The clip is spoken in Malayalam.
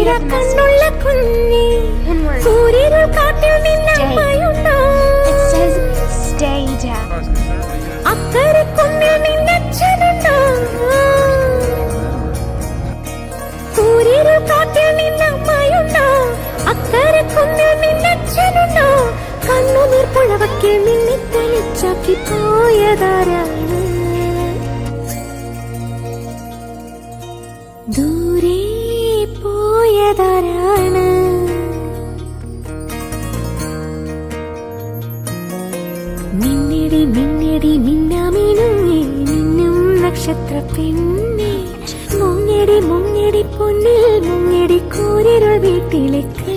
കണ്ണുള്ള കുഞ്ഞി സൂര്യരുൾ കാട്ടിൽ നിന്നമ്മയുണ്ടോ അക്കരെ കുന്നിൽ നിന്നച്ഛനുണ്ടോ സൂര്യരുൾ കാട്ടിൽ നിന്നമ്മയുണ്ടോ അക്കരെ കുന്നിൽ നിന്നച്ഛനുണ്ടോ കണ്ണുനീർ പുഴവക്കിൽ നിന്നെ തെളിച്ചാക്കി പോയതാരാണ് ദൂരെ പോയതാരാണ് മിന്നടി മിന്നടി മിന്നാമിനുങ്ങി നിന്നും നക്ഷത്ര പെണ്ണെ മുങ്ങടി മുങ്ങടി പൊന്നിൽ മുങ്ങടി കൂരിരുൾ വീട്ടിലേക്ക്